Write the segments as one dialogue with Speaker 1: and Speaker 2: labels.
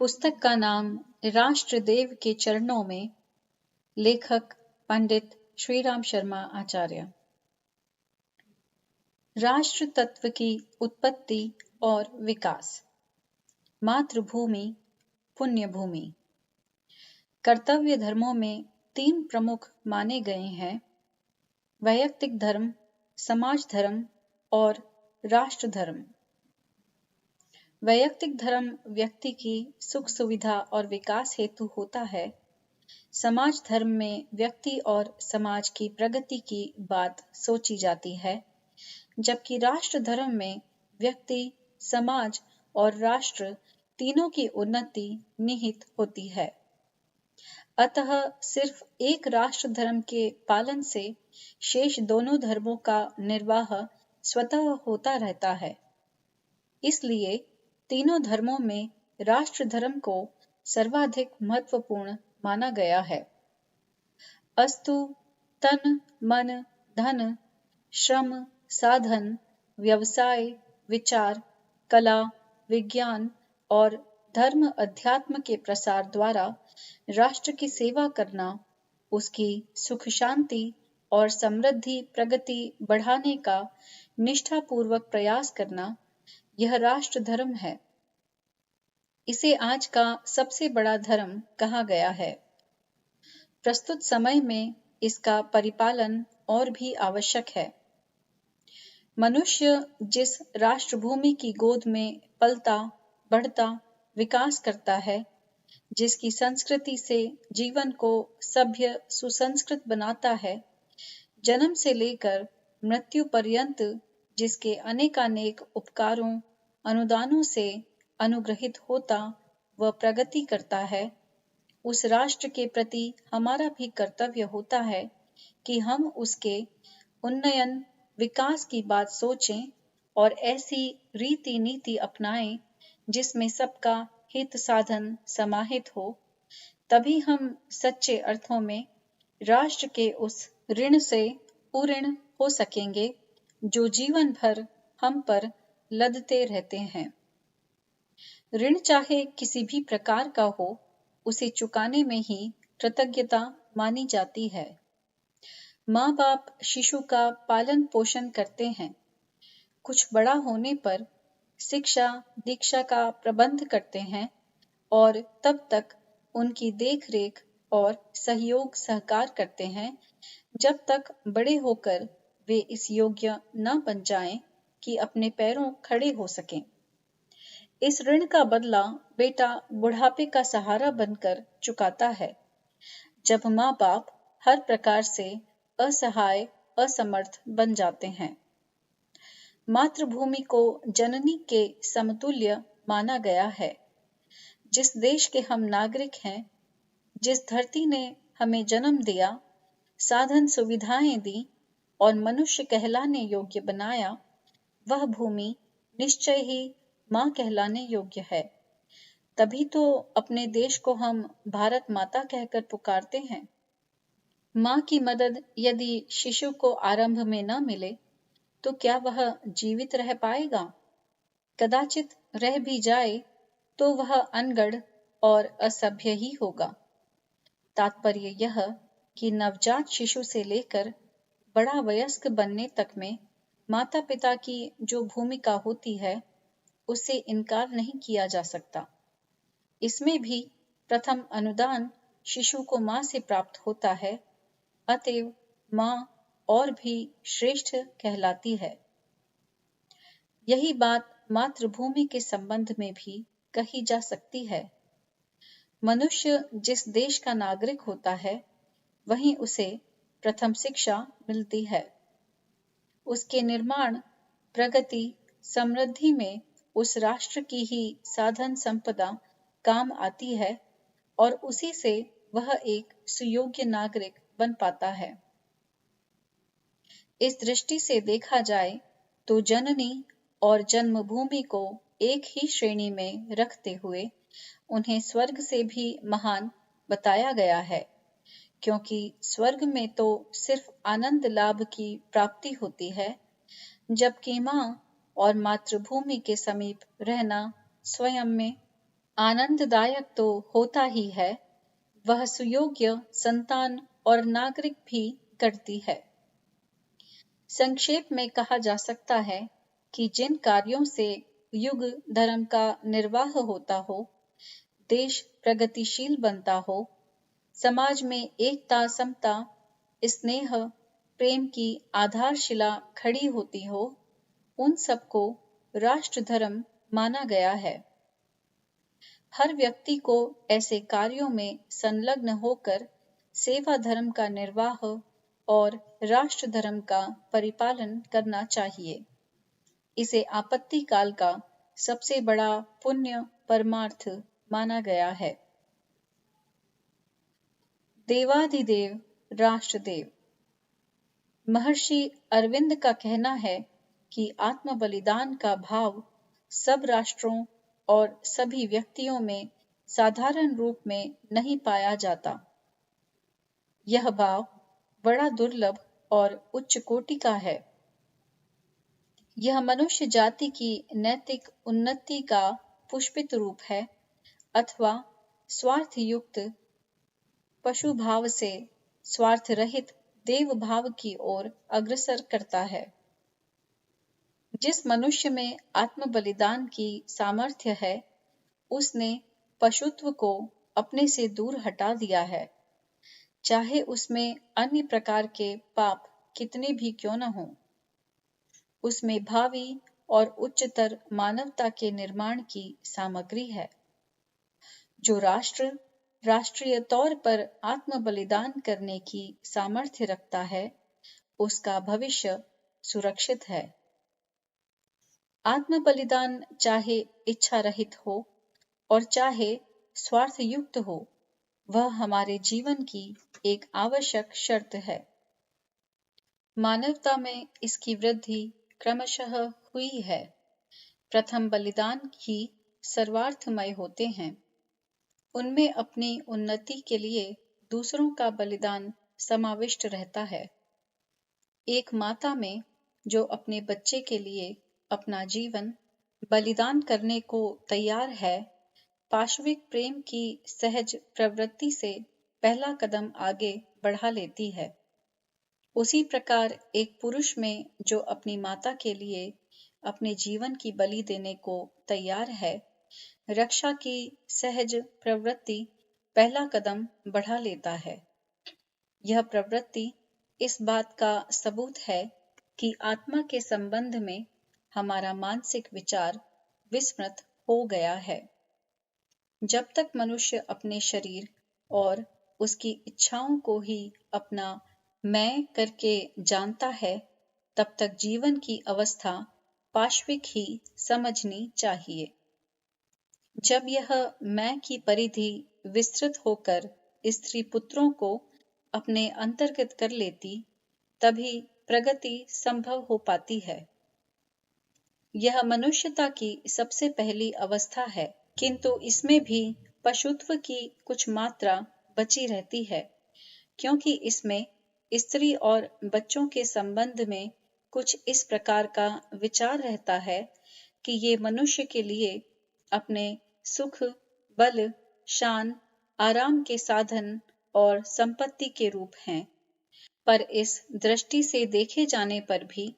Speaker 1: पुस्तक का नाम राष्ट्रदेव के चरणों में, लेखक पंडित श्रीराम शर्मा आचार्य। राष्ट्र तत्व की उत्पत्ति और विकास। मातृभूमि, पुण्य भूमि। कर्तव्य धर्मों में 3 प्रमुख माने गए हैं: वैयक्तिक धर्म, समाज धर्म और राष्ट्र धर्म। वैयक्तिक धर्म व्यक्ति की सुख सुविधा और विकास हेतु होता है। समाज धर्म में व्यक्ति और समाज की प्रगति की बात सोची जाती है, जबकि राष्ट्र धर्म में व्यक्ति, समाज और राष्ट्र तीनों की उन्नति निहित होती है। अतः सिर्फ एक राष्ट्र धर्म के पालन से शेष दोनों धर्मों का निर्वाह स्वतः होता रहता है। इसलिए तीनों धर्मों में राष्ट्र धर्म को सर्वाधिक महत्वपूर्ण माना गया है। अस्तु तन, मन, धन, श्रम, साधन, व्यवसाय, विचार, कला, विज्ञान और धर्म अध्यात्म के प्रसार द्वारा राष्ट्र की सेवा करना, उसकी सुख शांति और समृद्धि प्रगति बढ़ाने का निष्ठापूर्वक प्रयास करना, यह राष्ट्र धर्म है। इसे आज का सबसे बड़ा धर्म कहा गया है। प्रस्तुत समय में इसका परिपालन और भी आवश्यक है। मनुष्य जिस राष्ट्रभूमि की गोद में पलता, बढ़ता, विकास करता है, जिसकी संस्कृति से जीवन को सभ्य सुसंस्कृत बनाता है, जन्म से लेकर मृत्यु पर्यंत जिसके अनेकानेक उपकारों, अनुदानों से अनुग्रहित होता व प्रगति करता है, उस राष्ट्र के प्रति हमारा भी कर्तव्य होता है कि हम उसके उन्नयन, विकास की बात सोचें और ऐसी रीति नीति अपनाएं जिसमें सबका हित साधन समाहित हो। तभी हम सच्चे अर्थों में राष्ट्र के उस ऋण से उऋण हो सकेंगे जो जीवन भर हम पर लदते रहते हैं। ऋण चाहे किसी भी प्रकार का हो, उसे चुकाने में ही कृतज्ञता मानी जाती है। माँ बाप शिशु का पालन पोषण करते हैं। कुछ बड़ा होने पर शिक्षा दीक्षा का प्रबंध करते हैं और तब तक उनकी देखरेख और सहयोग सहकार करते हैं जब तक बड़े होकर वे इस योग्य न बन जाएं कि अपने पैरों खड़े हो सकें। इस ऋण का बदला बेटा बुढ़ापे का सहारा बनकर चुकाता है, जब माँ बाप हर प्रकार से असहाय, असमर्थ बन जाते हैं। मातृभूमि को जननी के समतुल्य माना गया है। जिस देश के हम नागरिक हैं, जिस धरती ने हमें जन्म दिया, साधन सुविधाएं दी और मनुष्य कहलाने योग्य बनाया, वह भूमि निश्चय ही माँ कहलाने योग्य है। तभी तो अपने देश को हम भारत माता कहकर पुकारते हैं। माँ की मदद यदि शिशु को आरंभ में न मिले तो क्या वह जीवित रह पाएगा? कदाचित रह भी जाए तो वह अनगढ़ और असभ्य ही होगा। तात्पर्य यह कि नवजात शिशु से लेकर बड़ा वयस्क बनने तक में माता पिता की जो भूमिका होती है, उससे इनकार नहीं किया जा सकता। इसमें भी प्रथम अनुदान शिशु को माँ से प्राप्त होता है, अतएव माँ और भी श्रेष्ठ कहलाती है। यही बात मातृभूमि के संबंध में भी कही जा सकती है। मनुष्य जिस देश का नागरिक होता है, वहीं उसे प्रथम शिक्षा मिलती है। उसके निर्माण, प्रगति, समृद्धि में उस राष्ट्र की ही साधन संपदा काम आती है और उसी से वह एक सुयोग्य नागरिक बन पाता है। इस दृष्टि से देखा जाए तो जननी और जन्मभूमि को एक ही श्रेणी में रखते हुए उन्हें स्वर्ग से भी महान बताया गया है, क्योंकि स्वर्ग में तो सिर्फ आनंद लाभ की प्राप्ति होती है, जबकि माँ और मातृभूमि के समीप रहना स्वयं में आनंददायक तो होता ही है, वह सुयोग्य संतान और नागरिक भी करती है। संक्षेप में कहा जा सकता है कि जिन कार्यों से युग धर्म का निर्वाह होता हो, देश प्रगतिशील बनता हो, समाज में एकता, समता, स्नेह, प्रेम की आधारशिला खड़ी होती हो, उन सबको राष्ट्र धर्म माना गया है। हर व्यक्ति को ऐसे कार्यों में संलग्न होकर सेवा धर्म का निर्वाह और राष्ट्र धर्म का परिपालन करना चाहिए। इसे आपत्ति काल का सबसे बड़ा पुण्य परमार्थ माना गया है। देवाधिदेव राष्ट्रदेव। महर्षि अरविंद का कहना है कि आत्म बलिदान का भाव सब राष्ट्रों और सभी व्यक्तियों में साधारण रूप में नहीं पाया जाता। यह भाव बड़ा दुर्लभ और उच्च कोटि का है। यह मनुष्य जाति की नैतिक उन्नति का पुष्पित रूप है अथवा स्वार्थ युक्त पशु भाव से स्वार्थ रहित देव भाव की ओर अग्रसर करता है। जिस मनुष्य में आत्म बलिदान की सामर्थ्य है, उसने पशुत्व को अपने से दूर हटा दिया है, चाहे उसमें अन्य प्रकार के पाप कितने भी क्यों न हों। उसमें भावी और उच्चतर मानवता के निर्माण की सामग्री है। जो राष्ट्र राष्ट्रीय तौर पर आत्म बलिदान करने की सामर्थ्य रखता है, उसका भविष्य सुरक्षित है। आत्म बलिदान चाहे इच्छा रहित हो और चाहे स्वार्थ युक्त हो, वह हमारे जीवन की एक आवश्यक शर्त है। मानवता में इसकी वृद्धि क्रमशः हुई है। प्रथम बलिदान ही सर्वार्थमय होते हैं। उनमें अपनी उन्नति के लिए दूसरों का बलिदान समाविष्ट रहता है। एक माता में जो अपने बच्चे के लिए अपना जीवन बलिदान करने को तैयार है, पाशविक प्रेम की सहज प्रवृत्ति से पहला कदम आगे बढ़ा लेती है। उसी प्रकार एक पुरुष में जो अपनी माता के लिए अपने जीवन की बलि देने को तैयार है, रक्षा की सहज प्रवृत्ति पहला कदम बढ़ा लेता है। यह प्रवृत्ति इस बात का सबूत है कि आत्मा के संबंध में हमारा मानसिक विचार विस्मृत हो गया है। जब तक मनुष्य अपने शरीर और उसकी इच्छाओं को ही अपना मैं करके जानता है, तब तक जीवन की अवस्था पाशविक ही समझनी चाहिए। जब यह मैं की परिधि विस्तृत होकर स्त्री पुत्रों को अपने अंतर्गत कर लेती, तभी प्रगति संभव हो पाती है। यह मनुष्यता की सबसे पहली अवस्था है, किंतु इसमें भी पशुत्व की कुछ मात्रा बची रहती है, क्योंकि इसमें स्त्री और बच्चों के संबंध में कुछ इस प्रकार का विचार रहता है कि ये मनुष्य के लिए अपने सुख, बल, शान, आराम के साधन और संपत्ति के रूप हैं। पर इस दृष्टि से देखे जाने पर भी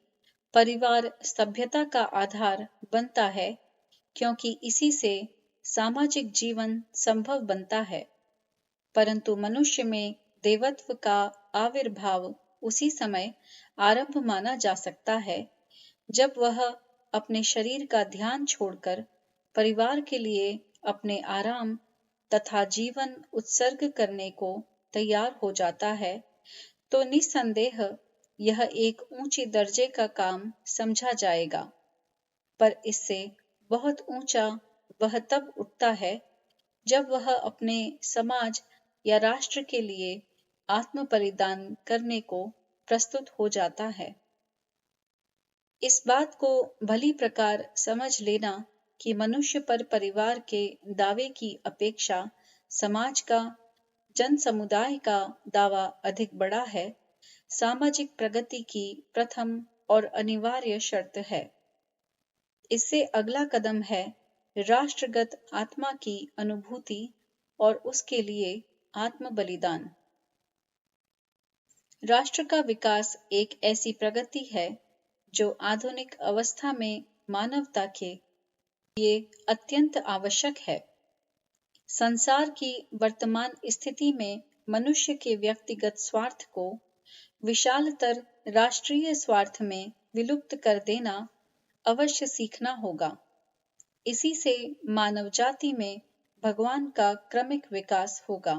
Speaker 1: परिवार सभ्यता का आधार बनता है, क्योंकि इसी से सामाजिक जीवन संभव बनता है। परंतु मनुष्य में देवत्व का आविर्भाव उसी समय आरंभ माना जा सकता है, जब वह अपने शरीर का ध्यान छोड़कर परिवार के लिए अपने आराम तथा जीवन उत्सर्ग करने को तैयार हो जाता है। तो निस्संदेह यह एक ऊंचे दर्जे का काम समझा जाएगा, पर इससे बहुत ऊंचा वह तब उठता है जब वह अपने समाज या राष्ट्र के लिए आत्म बलिदान करने को प्रस्तुत हो जाता है। इस बात को भली प्रकार समझ लेना कि मनुष्य पर परिवार के दावे की अपेक्षा समाज का, जन समुदाय का दावा अधिक बड़ा है, सामाजिक प्रगति की प्रथम और अनिवार्य शर्त है। इससे अगला कदम है राष्ट्रगत आत्मा की अनुभूति और उसके लिए आत्म बलिदान। राष्ट्र का विकास एक ऐसी प्रगति है जो आधुनिक अवस्था में मानवता के लिए अत्यंत आवश्यक है। संसार की वर्तमान स्थिति में मनुष्य के व्यक्तिगत स्वार्थ को विशालतर राष्ट्रीय स्वार्थ में विलुप्त कर देना अवश्य सीखना होगा। इसी से मानव जाति में भगवान का क्रमिक विकास होगा।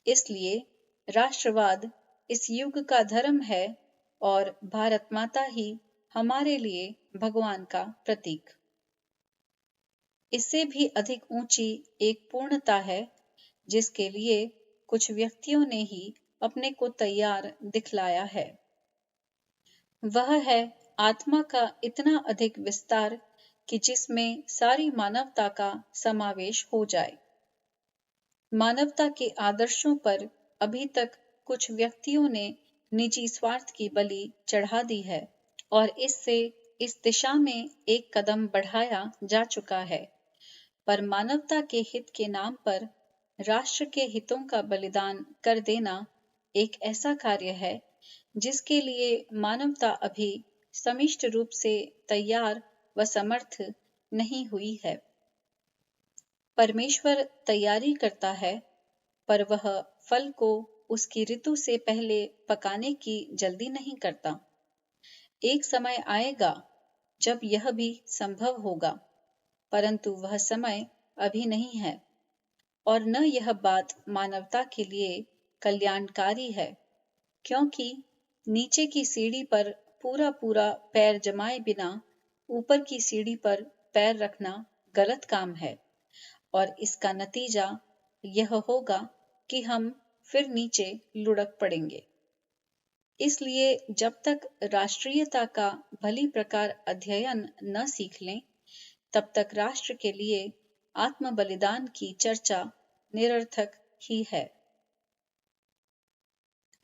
Speaker 1: इसलिए राष्ट्रवाद इस युग का धर्म है और भारत माता ही हमारे लिए भगवान का प्रतीक। इससे भी अधिक ऊंची एक पूर्णता है जिसके लिए कुछ व्यक्तियों ने ही अपने को तैयार दिखलाया है। वह है आत्मा का इतना अधिक विस्तार कि जिसमें सारी मानवता का समावेश हो जाए। मानवता के आदर्शों पर अभी तक कुछ व्यक्तियों ने निजी स्वार्थ की बलि चढ़ा दी है और इससे इस दिशा में एक कदम बढ़ाया जा चुका है। पर मानवता के हित के नाम पर राष्ट्र के हितों का बलिदान कर देना एक ऐसा कार्य है जिसके लिए मानवता अभी समिष्ट रूप से तैयार व समर्थ नहीं हुई है। परमेश्वर तैयारी करता है, पर वह फल को उसकी ऋतु से पहले पकाने की जल्दी नहीं करता। एक समय आएगा जब यह भी संभव होगा, परंतु वह समय अभी नहीं है और न यह बात मानवता के लिए कल्याणकारी है, क्योंकि नीचे की सीढ़ी पर पूरा पूरा पैर जमाए बिना ऊपर की सीढ़ी पर पैर रखना गलत काम है और इसका नतीजा यह होगा कि हम फिर नीचे लुढ़क पड़ेंगे। इसलिए जब तक राष्ट्रीयता का भली प्रकार अध्ययन न सीख लें, तब तक राष्ट्र के लिए आत्म बलिदान की चर्चा निरर्थक ही है।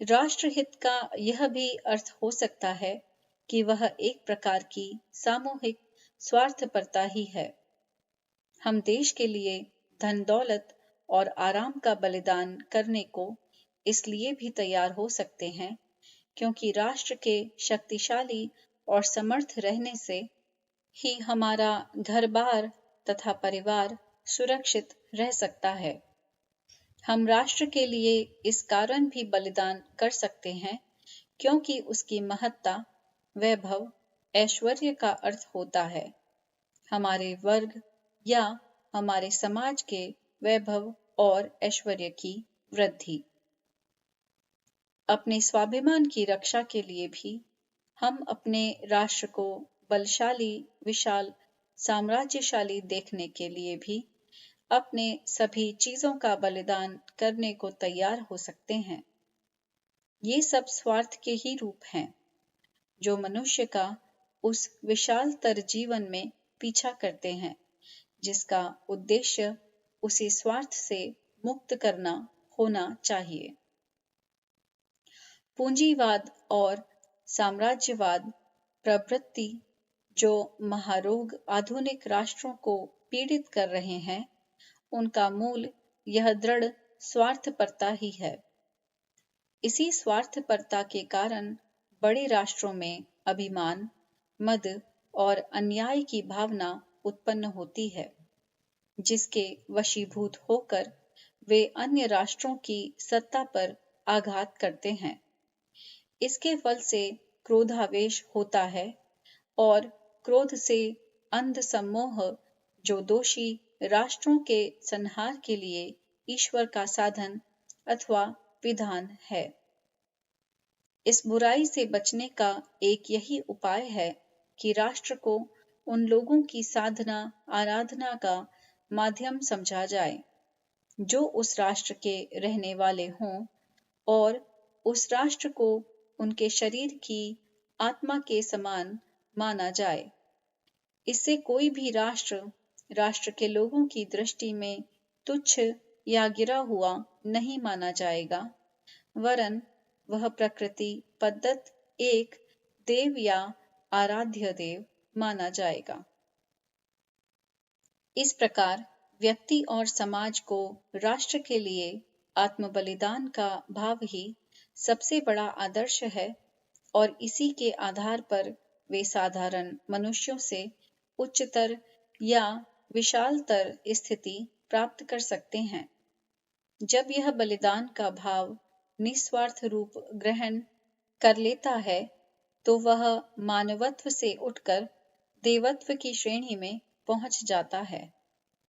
Speaker 1: राष्ट्रहित का यह भी अर्थ हो सकता है कि वह एक प्रकार की सामूहिक स्वार्थपरता ही है। हम देश के लिए धन दौलत और आराम का बलिदान करने को इसलिए भी तैयार हो सकते हैं क्योंकि राष्ट्र के शक्तिशाली और समर्थ रहने से ही हमारा घर-बार तथा परिवार सुरक्षित रह सकता है। हम राष्ट्र के लिए इस कारण भी बलिदान कर सकते हैं क्योंकि उसकी महत्ता, वैभव, ऐश्वर्य का अर्थ होता है हमारे वर्ग या हमारे समाज के वैभव और ऐश्वर्य की वृद्धि। अपने स्वाभिमान की रक्षा के लिए भी हम अपने राष्ट्र को बलशाली, विशाल, साम्राज्यशाली देखने के लिए भी अपने सभी चीजों का बलिदान करने को तैयार हो सकते हैं। ये सब स्वार्थ के ही रूप हैं जो मनुष्य का उस विशालतर जीवन में पीछा करते हैं जिसका उद्देश्य उसी स्वार्थ से मुक्त करना होना चाहिए। पूंजीवाद और साम्राज्यवाद प्रवृत्ति जो महारोग आधुनिक राष्ट्रों को पीड़ित कर रहे हैं, उनका मूल यह दृढ़ स्वार्थपरता ही है। इसी स्वार्थपरता के कारण बड़े राष्ट्रों में अभिमान, मद और अन्याय की भावना उत्पन्न होती है, जिसके वशीभूत होकर वे अन्य राष्ट्रों की सत्ता पर आघात करते हैं। इसके फल से क्रोधावेश होता है और क्रोध से अंध सम्मोह जो दोषी राष्ट्रों के संहार के लिए ईश्वर का साधन अथवा विधान है। इस बुराई से बचने का एक यही उपाय है कि राष्ट्र को उन लोगों की साधना आराधना का माध्यम समझा जाए जो उस राष्ट्र के रहने वाले हों और उस राष्ट्र को उनके शरीर की आत्मा के समान माना जाए। इससे कोई भी राष्ट्र के लोगों की दृष्टि में तुच्छ या गिरा हुआ नहीं माना जाएगा, वरन वह प्रकृति पद्धत एक देव या आराध्य देव माना जाएगा। इस प्रकार व्यक्ति और समाज को राष्ट्र के लिए आत्म बलिदान का भाव ही सबसे बड़ा आदर्श है और इसी के आधार पर वे साधारण मनुष्यों से उच्चतर या विशालतर स्थिति प्राप्त कर सकते हैं। जब यह बलिदान का भाव निस्वार्थ रूप ग्रहण कर लेता है तो वह मानवत्व से उठकर देवत्व की श्रेणी में पहुंच जाता है।